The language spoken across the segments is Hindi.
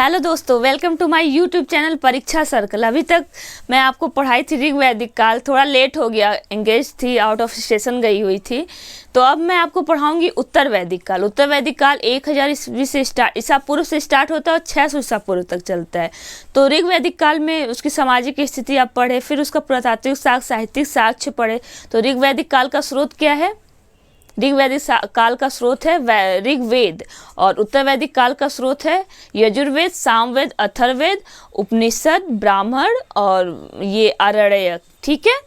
हेलो दोस्तों, welcome to my YouTube channel Pariksha circle. अभी तक मैं आपको पढ़ाई थी ऋग वैदिक काल, थोड़ा लेट हो गया, एंगेज थी, आउट ऑफ स्टेशन गई हुई थी। तो अब मैं आपको पढ़ाऊंगी उत्तर वैदिक काल। उत्तर वैदिक काल 1000 ईस्वी से ईसा पूर्व से स्टार्ट होता है और 600 ईसा पूर्व तक चलता है। तो ऋग वैदिक काल में उसकी सामाजिक स्थिति आप पढ़े, फिर उसका पुरातात्विक साहित्यिक साक्ष्य पढ़े। तो ऋग वैदिक काल का स्रोत क्या है? ऋग वैदिक काल का स्रोत है ऋग्वेद, और उत्तर वैदिक काल का स्रोत है यजुर्वेद, सामवेद, अथर्ववेद, उपनिषद, ब्राह्मण और ये आरण्यक। ठीक है,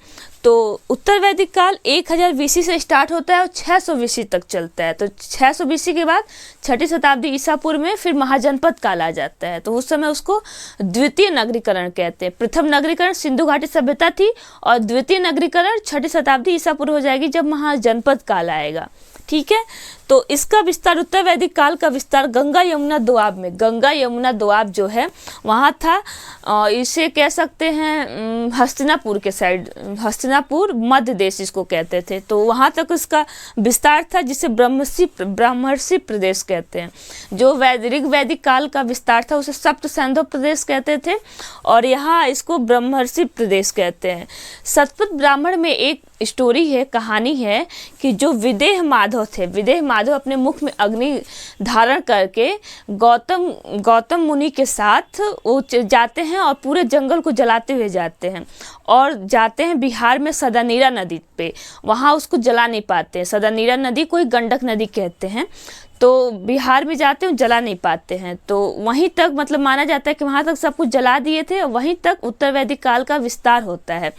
तो उत्तर वैदिक काल 1000 BC से स्टार्ट होता है और 600 BC तक चलता है। तो 600 BC के बाद 6ठी शताब्दी ईसा पूर्व में फिर महाजनपद काल आ जाता है। तो उस समय उसको द्वितीय नगरीकरण कहते हैं। प्रथम नगरीकरण सिंधु घाटी सभ्यता थी और द्वितीय नगरीकरण 6ठी शताब्दी ईसा पूर्व हो जाएगी जब महाजनपद काल आएगा। ठीक है, तो इसका विस्तार उत्तर वैदिक काल का विस्तार गंगा यमुना दोआब में, गंगा यमुना दोआब जो है वहाँ था। इसे कह सकते हैं हस्तिनापुर के साइड, हस्तिनापुर मध्य देश इसको कहते थे। तो वहाँ तक इसका विस्तार था जिसे ब्रह्मर्षि प्रदेश कहते हैं। जो ऋग वैदिक काल का विस्तार था उसे सप्त सैंधव प्रदेश कहते थे और यहाँ इसको ब्रह्मर्षि प्रदेश कहते हैं। शतपथ ब्राह्मण में एक स्टोरी है, कहानी है कि जो विदेह माधव थे, विदेह माधव अपने मुख में अग्नि धारण करके गौतम मुनि के साथ वो जाते हैं और पूरे जंगल को जलाते हुए जाते हैं और जाते हैं बिहार में सदानीरा नदी पे। वहाँ उसको जला नहीं पाते हैं। सदानीरा नदी कोई गंडक नदी कहते हैं। तो बिहार में जाते हैं, जला नहीं पाते हैं। तो वहीं तक मतलब माना जाता है कि वहाँ तक सब कुछ जला दिए थे और वहीं तक उत्तर वैदिक काल का विस्तार होता है।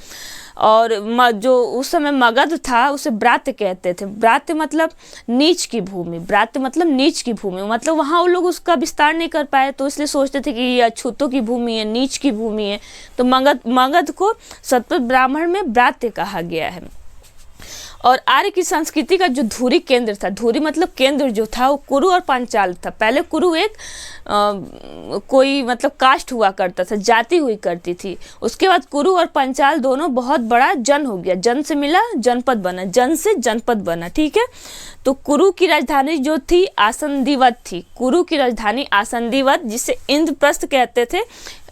और जो उस समय मगध था उसे ब्रात्य कहते थे। ब्रात्य मतलब नीच की भूमि, ब्रात्य मतलब नीच की भूमि, मतलब वहाँ वो लोग उसका विस्तार नहीं कर पाए तो इसलिए सोचते थे कि ये अछूतों की भूमि है, नीच की भूमि है। तो मगध को शतपथ ब्राह्मण में ब्रात्य कहा गया है। और आर्य की संस्कृति का जो धुरी केंद्र था, धुरी मतलब केंद्र जो था वो कुरु और पांचाल था। पहले कुरु एक कोई मतलब कास्ट हुआ करता था, जाति हुई करती थी। उसके बाद कुरु और पांचाल दोनों बहुत बड़ा जन हो गया, जन से मिला जनपद बना, जन से जनपद बना। ठीक है, तो कुरु की राजधानी जो थी आसंदीवत थी। कुरु की राजधानी आसंदीवत, जिसे इंद्रप्रस्थ कहते थे,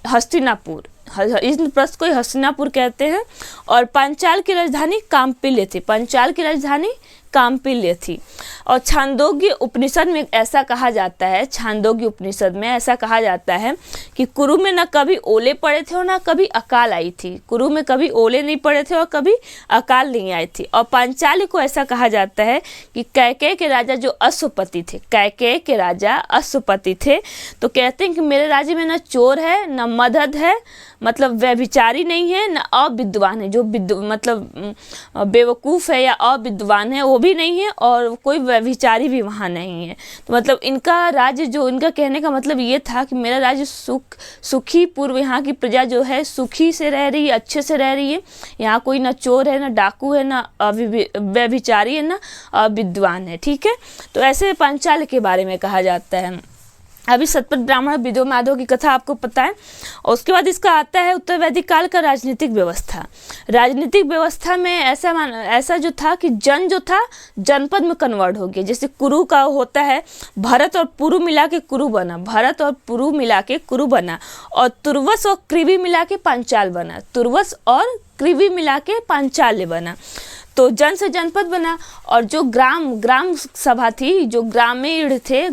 हस्तिनापुर, इंद्रप्रस्थ को हस्तिनापुर कहते हैं। और पांचाल की राजधानी काम्पिल्य थी, पांचाल की राजधानी काम्पिल्य थी। और छांदोग्य उपनिषद में ऐसा कहा जाता है, छांदोग्य उपनिषद में ऐसा कहा जाता है कि कुरु में न कभी ओले पड़े थे और न कभी अकाल आई थी। कुरु में कभी ओले नहीं पड़े थे और कभी अकाल नहीं आई थी। और पांचाली को ऐसा कहा जाता है कि कैकेय के राजा जो अश्वपति थे, कैकेय के राजा अश्वपति थे, तो कहते हैं कि मेरे राज्य में न चोर है, न मदद है, मतलब व्यभिचारी नहीं है, न अविद्वान है, जो मतलब बेवकूफ़ है या अविद्वान है वो भी नहीं है, और कोई व्यभिचारी भी वहाँ नहीं है। तो मतलब इनका राज्य, जो इनका कहने का मतलब ये था कि मेरा राज्य सुखी पूर्व, यहाँ की प्रजा जो है सुखी से रह रही है, अच्छे से रह रही है। यहाँ कोई ना चोर है, ना डाकू है, ना व्यभिचारी है, ना अविद्वान है। ठीक है, तो ऐसे पांचाल के बारे में कहा जाता है। अभी शतपथ ब्राह्मण विदेह माधव की कथा आपको पता है। और उसके बाद इसका आता है उत्तर वैदिक काल का राजनीतिक व्यवस्था। राजनीतिक व्यवस्था में ऐसा जो था कि जो था जनपद में कन्वर्ट हो गया। जैसे कुरु का होता है, भरत और पुरु मिला के कुरु बना, भरत और पुरु मिला के कुरु बना, और तुर्वस और कृवि मिला के पांचाल बना, तुर्वस और कृवि मिला के पांचाल्य बना। तो जन से जनपद बना। और जो ग्राम सभा थी, जो ग्रामीण थे,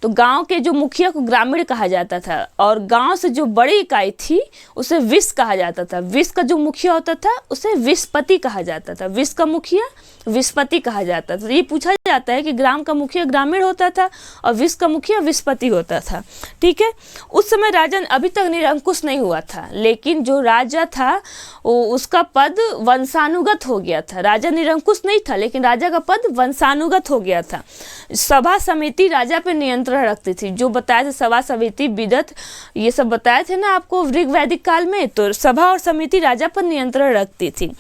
तो गांव के जो मुखिया को ग्रामीण कहा जाता था, और गांव से जो बड़ी इकाई थी उसे विस कहा जाता था। विस का जो मुखिया होता था उसे विस्पति कहा जाता था, विस का मुखिया विस्पति कहा जाता था। ये पूछा जाता है कि ग्राम का मुखिया ग्रामीण होता था और विस का मुखिया विस्पति होता था। ठीक है, उस समय राजन अभी तक निरंकुश नहीं हुआ था, लेकिन जो राजा था उसका पद वंशानुगत हो गया था। राजा निरंकुश नहीं था लेकिन राजा का पद वंशानुगत हो गया था। सभा समिति राजा पे नियंत्रण रखती थी। जो बताए थे सभा समिति विदत, ये सब बताए थे ना आपको ऋग वैदिक काल में। तो सभा और समिति राजा पर नियंत्रण रखती थी।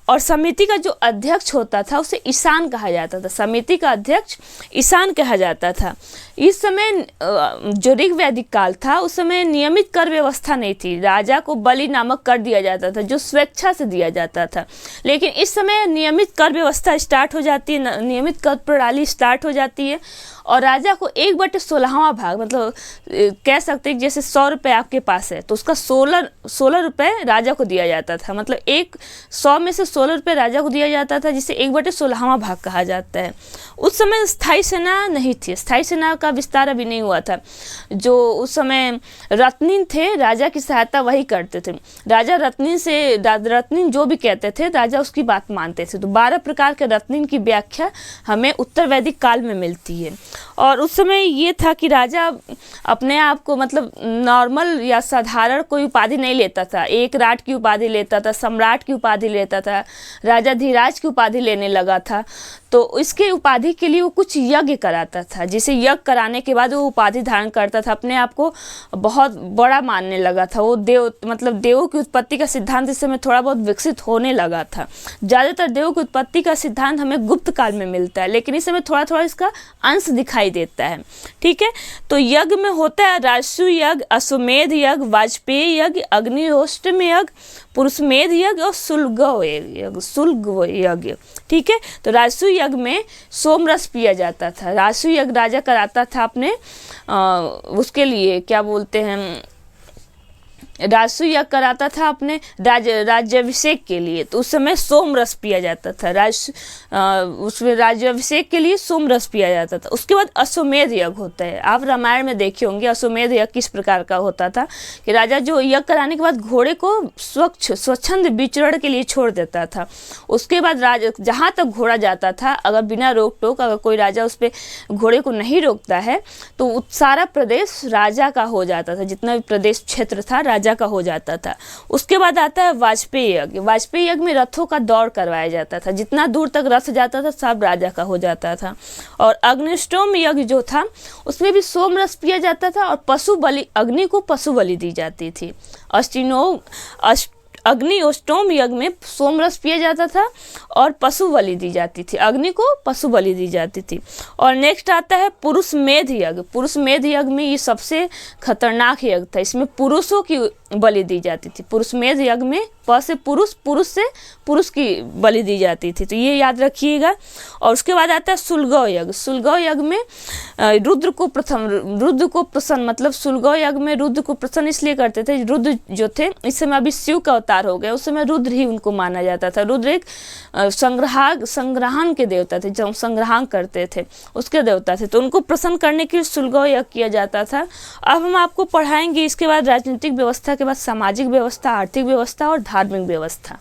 और समिति का जो अध्यक्ष होता था उसे ईशान कहा जाता था। समिति का अध्यक्ष ईशान कहा जाता था। इस समय जो ऋग वैदिक काल था उस समय नियमित कर व्यवस्था नहीं थी। राजा को बलि नामक कर दिया जाता था जो स्वेच्छा से दिया जाता था। लेकिन इस समय नियमित कर व्यवस्था स्टार्ट हो जाती है, नियमित कर प्रणाली स्टार्ट हो जाती है। और राजा को 1/16वां भाग, मतलब कह सकते हैं जैसे 100 रुपये आपके पास है तो उसका 16 रुपये राजा को दिया जाता था। मतलब 100 में से 16 रुपये राजा को दिया जाता था, जिसे 1/16वां भाग कहा जाता है। उस समय स्थायी सेना नहीं थी, स्थायी सेना का विस्तार अभी नहीं हुआ था। जो उस समय रत्निन थे, राजा की सहायता वही करते थे। राजा रत्निन जो भी कहते थे राजा उसकी बात मानते थे। तो 12 प्रकार के रत्निन की व्याख्या हमें उत्तर वैदिक काल में मिलती है। और उस समय ये था कि राजा अपने आप को मतलब नॉर्मल या साधारण कोई उपाधि नहीं लेता था। एक राट की उपाधि लेता था, सम्राट की उपाधि लेता था, राजा धीराज की उपाधि लेने लगा था। तो इसके उपाधि के लिए वो कुछ यज्ञ कराता था, जिसे यज्ञ कराने के बाद वो उपाधि धारण करता था, अपने आप को बहुत बड़ा मानने लगा था। वो देवों की उत्पत्ति का सिद्धांत इस समय थोड़ा बहुत विकसित होने लगा था। ज़्यादातर देवों की उत्पत्ति का सिद्धांत हमें गुप्त काल में मिलता है, लेकिन इस समय थोड़ा थोड़ा इसका अंश दिखाई देता है। ठीक है, तो यज्ञ में होता है राजसु यज्ञ, अश्वमेध यज्ञ, वाजपेयी यज्ञ, अग्निहोष्ट्रम यज्ञ, पुरुषमेध यज्ञ और शुल्ग यज्ञ। ठीक है, तो राजसु यज्ञ में सोमरस पिया जाता था। राजसु यज्ञ राजा कराता था अपने उसके लिए क्या बोलते हैं, राजसु यज्ञ कराता था अपने राज्याभिषेक के लिए। तो उस समय सोमरस पिया जाता था। उसमें राज्याभिषेक के लिए सोमरस पिया जाता था। उसके बाद अश्वमेध यज्ञ होता है। आप रामायण में देखे होंगे अश्वमेध यज्ञ किस प्रकार का होता था कि राजा जो यज्ञ कराने के बाद घोड़े को स्वच्छंद विचरण के लिए छोड़ देता था। उसके बाद राजा जहाँ तक घोड़ा जाता था, अगर बिना रोक टोक अगर कोई राजा उस पर घोड़े को नहीं रोकता है तो सारा प्रदेश राजा का हो जाता था। जितना भी प्रदेश क्षेत्र था राजा का हो जाता था। उसके बाद आता है वाजपेयी यज्ञ। वाजपेयी यज्ञ में रथों का दौड़ करवाया जाता था। जितना दूर तक रथ जाता था सब राजा का हो जाता था। और अग्निष्टोम यज्ञ जो था उसमें भी सोमरस पिया जाता था और पशु बलि, अग्नि को पशु बलि दी जाती थी। अग्निहोष्ट्रम यज्ञ में सोमरस पिया जाता था और पशु बलि दी जाती थी, अग्नि को पशु बलि दी जाती थी। और नेक्स्ट आता है पुरुषमेध यज्ञ। पुरुषमेध यज्ञ में ये सबसे खतरनाक यज्ञ था। इसमें पुरुषों की बलि दी जाती थी। पुरुषमेध यज्ञ में प से पुरुष से पुरुष की बलि दी जाती थी, तो ये याद रखिएगा। और उसके बाद आता है सुलगौ यज्ञ। सुलगौ यज्ञ में रुद्र को प्रसन्न, मतलब सुलगौ यज्ञ में रुद्र को प्रसन्न इसलिए करते थे। रुद्र जो थे इस समय अभी शिव का अवतार हो गया, उस समय रुद्र ही उनको माना जाता था। रुद्र एक संग्रहण के देवता थे, जब संग्रहण करते थे उसके देवता थे, तो उनको प्रसन्न करने के लिए सुलगौ यज्ञ किया जाता था। अब हम आपको पढ़ाएंगे इसके बाद राजनीतिक व्यवस्था के बाद सामाजिक व्यवस्था, आर्थिक व्यवस्था और धार्मिक व्यवस्था।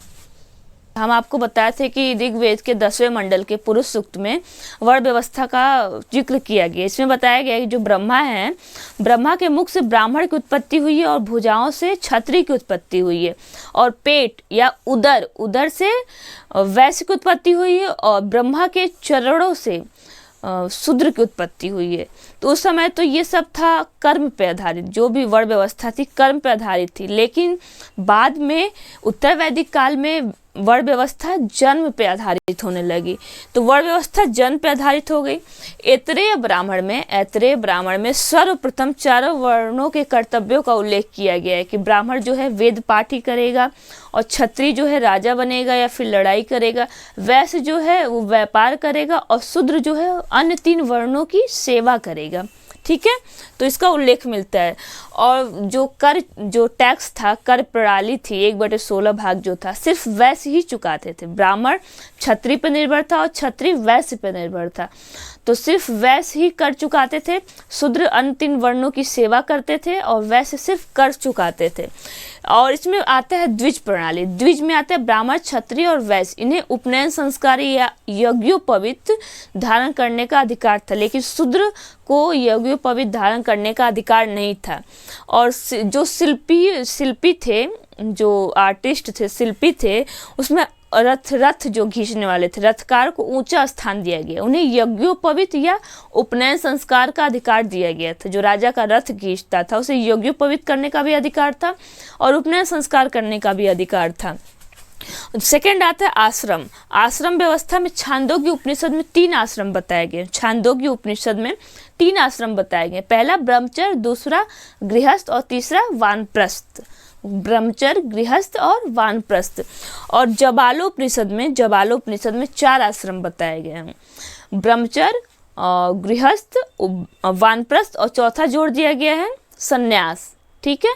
हम आपको बताए थे कि ऋग्वेद के 10वें मंडल के पुरुष सूक्त में वर्ण व्यवस्था का जिक्र किया गया। इसमें बताया गया कि जो ब्रह्मा है, ब्रह्मा के मुख से ब्राह्मण की उत्पत्ति हुई है और भुजाओं से क्षत्रिय की उत्पत्ति हुई है। और पेट या उदर से वैश्य की उत्पत्ति हुई है। और ब्रह्मा के चरणों से शूद्र की उत्पत्ति हुई है। तो उस समय तो ये सब था कर्म पे आधारित, जो भी वर्ण व्यवस्था थी कर्म पे आधारित थी। लेकिन बाद में उत्तर वैदिक काल में वर्ण व्यवस्था जन्म पे आधारित होने लगी। तो वर्ण व्यवस्था जन्म पे आधारित हो गई। ऐतरेय ब्राह्मण में सर्वप्रथम चारों वर्णों के कर्तव्यों का उल्लेख किया गया है कि ब्राह्मण जो है वेद पाठ ही करेगा, और क्षत्रिय जो है राजा बनेगा या फिर लड़ाई करेगा, वैश्य जो है वो व्यापार करेगा, और शूद्र जो है अन्य 3 वर्णों की सेवा करेगा। ठीक है, तो इसका उल्लेख मिलता है। और जो टैक्स था, कर प्रणाली थी, 1/16 भाग जो था सिर्फ वैश्य ही चुकाते थे। ब्राह्मण क्षत्रिय पर निर्भर था और क्षत्रिय वैश्य पर निर्भर था। तो सिर्फ वैश्य ही कर चुकाते थे, शूद्र अन्य 3 वर्णों की सेवा करते थे और वैश्य सिर्फ कर चुकाते थे। और इसमें आता है द्विज प्रणाली। द्विज में आता है ब्राह्मण, क्षत्रिय और वैश्य, इन्हें उपनयन संस्कार या यज्ञोपवीत धारण करने का अधिकार था, लेकिन शूद्र को यज्ञोपवीत धारण करने का अधिकार नहीं था। और जो शिल्पी थे, जो आर्टिस्ट थे, शिल्पी थे, उसमें रथ जो खींचने वाले थे, रथकार को ऊंचा स्थान दिया गया। उन्हें यज्ञोपवीत या उपनयन संस्कार का अधिकार दिया गया था। जो राजा का रथ खींचता था उसे यज्ञोपवीत करने का भी अधिकार था और उपनयन संस्कार करने का भी अधिकार था। सेकंड आता है आश्रम। आश्रम व्यवस्था में छांदोग्य उपनिषद में 3 आश्रम बताए गए। छांदोग्य उपनिषद में 3 आश्रम बताए गए। पहला ब्रह्मचर्य, दूसरा गृहस्थ और तीसरा वानप्रस्थ। ब्रह्मचर्य, गृहस्थ और वानप्रस्थ। और जबालोपनिषद में 4 आश्रम बताए गए हैं। ब्रह्मचर्य, गृहस्थ, वानप्रस्थ और चौथा जोड़ दिया गया है सन्यास। ठीक है,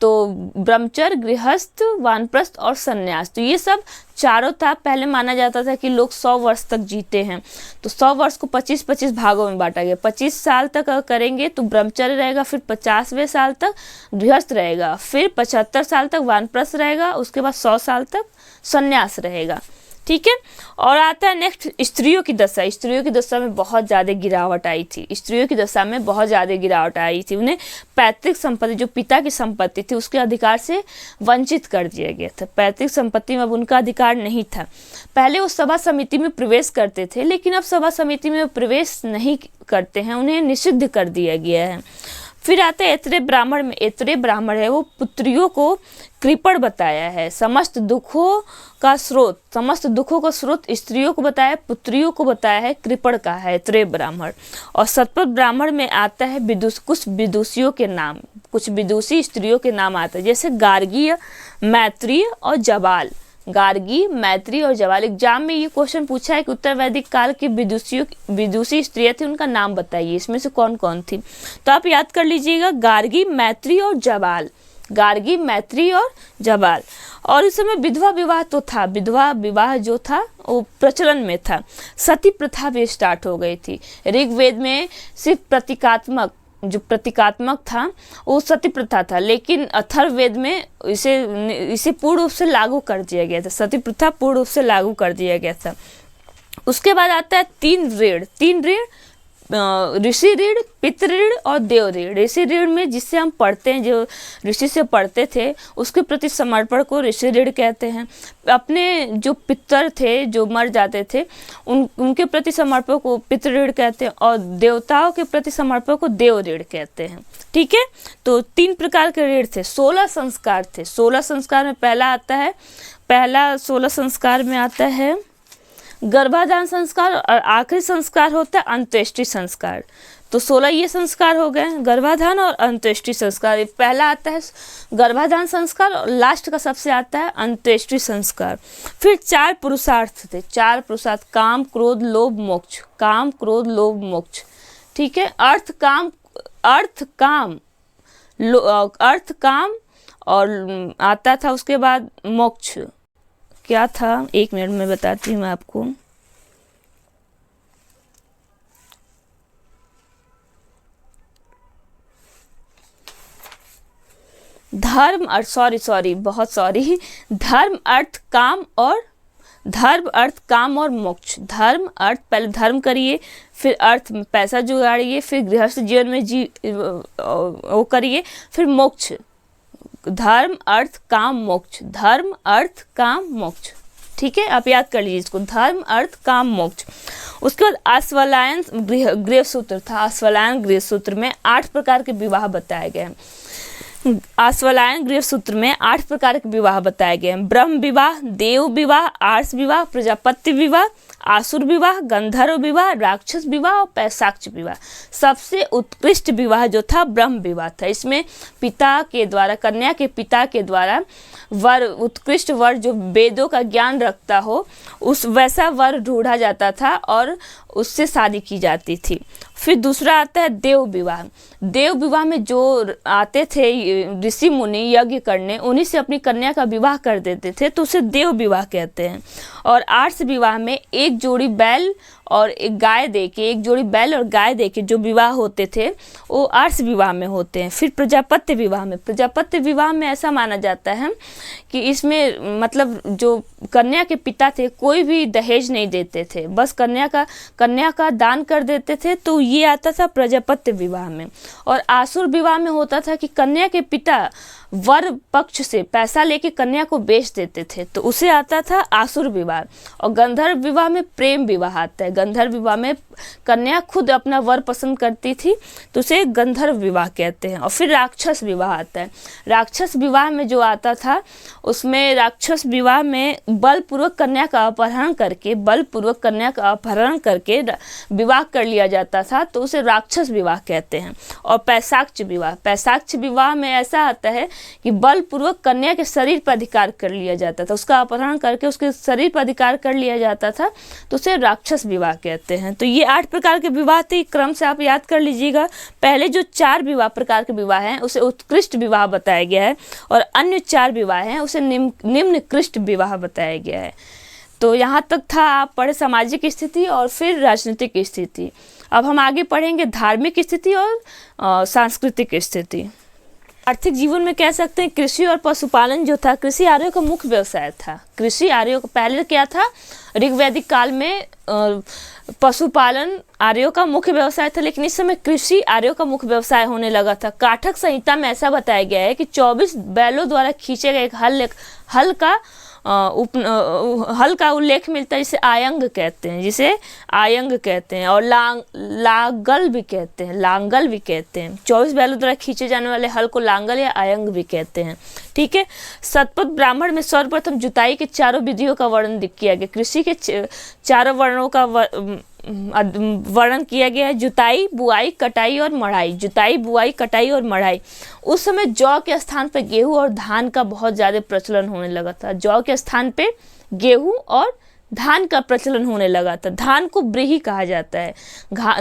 तो ब्रह्मचर्य, गृहस्थ, वानप्रस्थ और सन्यास, तो ये सब चारों था। पहले माना जाता था कि लोग 100 वर्ष तक जीते हैं, तो 100 वर्ष को 25-25 भागों में बांटा गया। 25 साल तक करेंगे तो ब्रह्मचर्य रहेगा, फिर 50वें साल तक गृहस्थ रहेगा, फिर 75 साल तक वानप्रस्थ रहेगा, उसके बाद 100 साल तक सन्यास रहेगा। ठीक है, और आता है नेक्स्ट स्त्रियों की दशा। स्त्रियों की दशा में बहुत ज़्यादा गिरावट आई थी। स्त्रियों की दशा में बहुत ज़्यादा गिरावट आई थी। उन्हें पैतृक संपत्ति, जो पिता की संपत्ति थी, उसके अधिकार से वंचित कर दिया गया था। पैतृक संपत्ति में अब उनका अधिकार नहीं था। पहले वो सभा समिति में प्रवेश करते थे, लेकिन अब सभा समिति में प्रवेश नहीं करते हैं, उन्हें निषिद्ध कर दिया गया है। फिर आते हैं ऐतरेय ब्राह्मण में। ऐतरेय ब्राह्मण है वो पुत्रियों को कृपण बताया है, समस्त दुखों का स्रोत, समस्त दुखों का स्रोत स्त्रियों को बताया, पुत्रियों को बताया है, कृपण का है ऐतरेय ब्राह्मण। और शतपथ ब्राह्मण में आता है कुछ विदुषियों के नाम, कुछ विदुषी स्त्रियों के नाम आते हैं, जैसे गार्गी, मैत्रेय और जबाल। गार्गी, मैत्री और जबाल। एग्जाम में ये क्वेश्चन पूछा है कि उत्तर वैदिक काल की विदुषी स्त्रियां थी, उनका नाम बताइए, इसमें से कौन कौन थी। तो आप याद कर लीजिएगा, गार्गी, मैत्री और जबाल। गार्गी, मैत्री और जबाल। और उस समय विधवा विवाह तो था, विधवा विवाह जो था वो प्रचलन में था। सती प्रथा भी स्टार्ट हो गई थी। ऋग्वेद में सिर्फ प्रतीकात्मक था वो सती प्रथा था, लेकिन अथर्ववेद में इसे पूर्ण रूप से लागू कर दिया गया था। सती प्रथा पूर्ण रूप से लागू कर दिया गया था। उसके बाद आता है 3 ऋण। 3 ऋण, ऋषि ऋण, पितृ ऋण और देव ऋण। ऋषि ऋण में जिससे हम पढ़ते हैं, जो ऋषि से पढ़ते थे, उसके प्रति समर्पण को ऋषि ऋण कहते हैं। अपने जो पितर थे, जो मर जाते थे, उनके प्रति समर्पण को पितृ ऋण कहते हैं, और देवताओं के प्रति समर्पण को देव ऋण कहते हैं। ठीक है, तो 3 प्रकार के ऋण थे। 16 संस्कार थे। 16 संस्कार में पहला 16 संस्कार में आता है गर्भाधान संस्कार, और आखिरी संस्कार होता है अंत्येष्टि संस्कार। तो 16 ये संस्कार हो गए, गर्भाधान और अंत्येष्टि संस्कार। पहला आता है गर्भाधान संस्कार और लास्ट का सबसे आता है अंत्येष्टि संस्कार। फिर 4 पुरुषार्थ थे। 4 पुरुषार्थ, काम, क्रोध, लोभ, मोक्ष। काम, क्रोध, लोभ, मोक्ष। ठीक है, अर्थ काम और आता था उसके बाद मोक्ष। क्या था, 1 मिनट में बताती हूँ मैं आपको। धर्म, अर्थ, काम और मोक्ष। धर्म, अर्थ, पहले धर्म करिए, फिर अर्थ में पैसा जुगाड़िए, फिर गृहस्थ जीवन में वो करिए, फिर मोक्ष। धर्म, अर्थ, काम, मोक्ष। धर्म, अर्थ, काम, मोक्ष। ठीक है, आप याद कर लीजिए इसको, धर्म, अर्थ, काम, मोक्ष। उसके बाद आश्वलायन गृह सूत्र था। आश्वलायन गृह सूत्र में 8 प्रकार के विवाह बताए गए हैं। आश्वलायन गृह सूत्र में 8 प्रकार के विवाह बताए गए हैं। ब्रह्म विवाह, देव विवाह, आर्ष विवाह, प्रजापत्य विवाह, आसुर विवाह, गंधर्व विवाह, राक्षस विवाह और पैशाक्ष विवाह। सबसे उत्कृष्ट विवाह जो था ब्रह्म विवाह था। इसमें पिता के द्वारा, कन्या के पिता के द्वारा वर, उत्कृष्ट वर जो वेदों का ज्ञान रखता हो, उस वैसा वर ढूंढा जाता था और उससे शादी की जाती थी। फिर दूसरा आता है देव विवाह। देव विवाह में जो आते थे ऋषि मुनि यज्ञ करने, उन्हीं से अपनी कन्या का विवाह कर देते थे, तो उसे देव विवाह कहते हैं। और आर्ष विवाह में एक जोड़ी बैल और एक गाय देके, एक जोड़ी बैल और गाय देके जो विवाह होते थे वो आर्ष विवाह में होते हैं। फिर प्रजापत्य विवाह में ऐसा माना जाता है कि इसमें मतलब जो कन्या के पिता थे कोई भी दहेज नहीं देते थे, बस कन्या का दान कर देते थे, तो ये आता था प्रजापत्य विवाह में। और आसुर विवाह में होता था कि कन्या के पिता वर पक्ष से पैसा लेके कन्या को बेच देते थे, तो उसे आता था आसुर विवाह। और गंधर्व विवाह में प्रेम विवाह आता है। गंधर्व विवाह में कन्या खुद अपना वर पसंद करती थी, तो उसे गंधर्व विवाह कहते हैं। और फिर राक्षस विवाह आता है। राक्षस विवाह में जो आता था, उसमें राक्षस विवाह में बलपूर्वक कन्या का अपहरण करके विवाह कर लिया जाता था, तो उसे राक्षस विवाह कहते हैं। और पैशाक्ष विवाह में ऐसा आता है कि बलपूर्वक कन्या के शरीर पर अधिकार कर लिया जाता था, उसका अपहरण करके उसके शरीर पर अधिकार कर लिया जाता था, तो उसे राक्षस विवाह कहते हैं। तो ये 8 प्रकार के विवाह थे, क्रम से आप याद कर लीजिएगा। पहले जो 4 विवाह प्रकार के विवाह हैं उसे उत्कृष्ट विवाह बताया गया है, और अन्य 4 विवाह हैं उसे निम्नकृष्ट विवाह बताया गया है। तो यहाँ तक था आप पढ़े सामाजिक स्थिति और फिर राजनीतिक स्थिति। अब हम आगे पढ़ेंगे धार्मिक स्थिति और सांस्कृतिक स्थिति। आर्थिक जीवन में कह सकते हैं कृषि और पशुपालन जो था, कृषि आर्यों का मुख्य व्यवसाय था। कृषि आर्यों का पहले क्या था, ऋग्वैदिक काल में पशुपालन आर्यों का मुख्य व्यवसाय था, लेकिन इस समय कृषि आर्यों का मुख्य व्यवसाय होने लगा था। काठक संहिता में ऐसा बताया गया है कि 24 बैलों द्वारा खींचे गए एक हल का उल्लेख मिलता है, जिसे आयंग कहते हैं, जिसे आयंग कहते हैं, और लांगल भी कहते हैं, लांगल भी कहते हैं। 24 बैलों द्वारा खींचे जाने वाले हल को लांगल या आयंग भी कहते हैं। ठीक है। शतपथ ब्राह्मण में सर्वप्रथम जुताई के 4 विधियों का वर्णन किया गया। कृषि के 4 वर्णों का वर्णन किया गया है, जुताई, बुआई, कटाई और मढ़ाई। जुताई, बुआई, कटाई और मढ़ाई। उस समय जौ के स्थान पर गेहूं और धान का बहुत ज़्यादा प्रचलन होने लगा था। जौ के स्थान पे गेहूं और धान का प्रचलन होने लगा था। धान को व्रीहि कहा जाता है।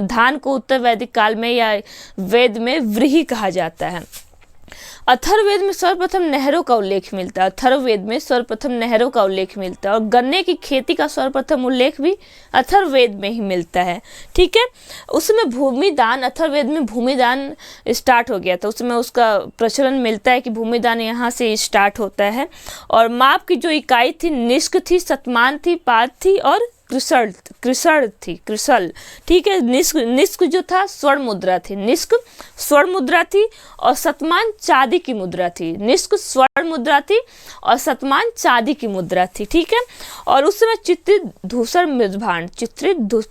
धान को उत्तर वैदिक काल में या वेद में व्रीहि कहा जाता है। अथर्ववेद में सर्वप्रथम नहरों का उल्लेख मिलता है। अथर्ववेद में सर्वप्रथम नहरों का उल्लेख मिलता है, और गन्ने की खेती का सर्वप्रथम उल्लेख भी अथर्ववेद में ही मिलता है। ठीक है। उसमें भूमिदान, अथर्ववेद में भूमिदान स्टार्ट हो गया था, उसमें उसका प्रचलन मिलता है कि भूमिदान यहाँ से स्टार्ट होता है। और माप की जो इकाई थी निष्क थी, शतमान थी, पाद थी और कृसल। ठीक है। निष्क जो था स्वर्ण मुद्रा थी, निष्क स्वर्ण मुद्रा थी, और शतमान चांदी की मुद्रा थी। निष्क स्वर्ण मुद्रा थी और शतमान चांदी की मुद्रा थी। ठीक है। और उस समय चित्रित धूसर मृदभांड,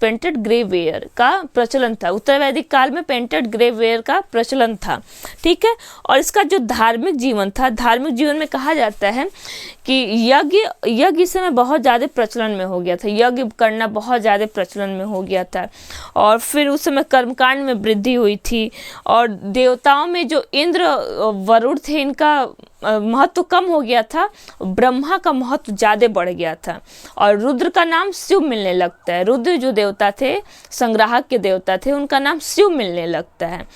पेंटेड ग्रे वेयर का प्रचलन था। उत्तर वैदिक काल में पेंटेड ग्रे वेयर का प्रचलन था। ठीक है। और इसका जो धार्मिक जीवन था, धार्मिक जीवन में कहा जाता है कि यज्ञ इस समय बहुत ज़्यादा प्रचलन में हो गया था। यज्ञ करना बहुत ज़्यादा प्रचलन में हो गया था, और फिर उस समय कर्मकांड में वृद्धि हुई थी, और देवताओं में जो इंद्र वरुण थे इनका महत्व कम हो गया था, ब्रह्मा का महत्व ज़्यादा बढ़ गया था, और रुद्र का नाम शिव मिलने लगता है। रुद्र जो देवता थे, संग्राहक के देवता थे, उनका नाम शिव मिलने लगता है।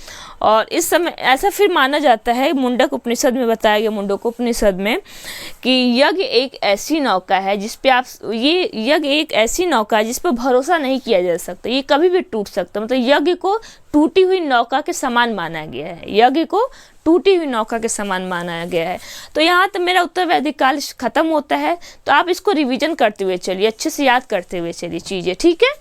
और इस समय ऐसा फिर माना जाता है, मुंडक उपनिषद में बताया गया, मुंडक उपनिषद में, कि यज्ञ एक ऐसी नौका है जिस पे यज्ञ एक ऐसी नौका है जिस पर भरोसा नहीं किया जा सकता, ये कभी भी टूट सकता। मतलब यज्ञ को टूटी हुई नौका के समान माना गया है, यज्ञ को टूटी हुई नौका के समान माना गया है। तो यहाँ तक मेरा उत्तर वैदिक काल खत्म होता है। तो आप इसको रिवीजन करते हुए चलिए, अच्छे से याद करते हुए चलिए चीज़ें। ठीक है।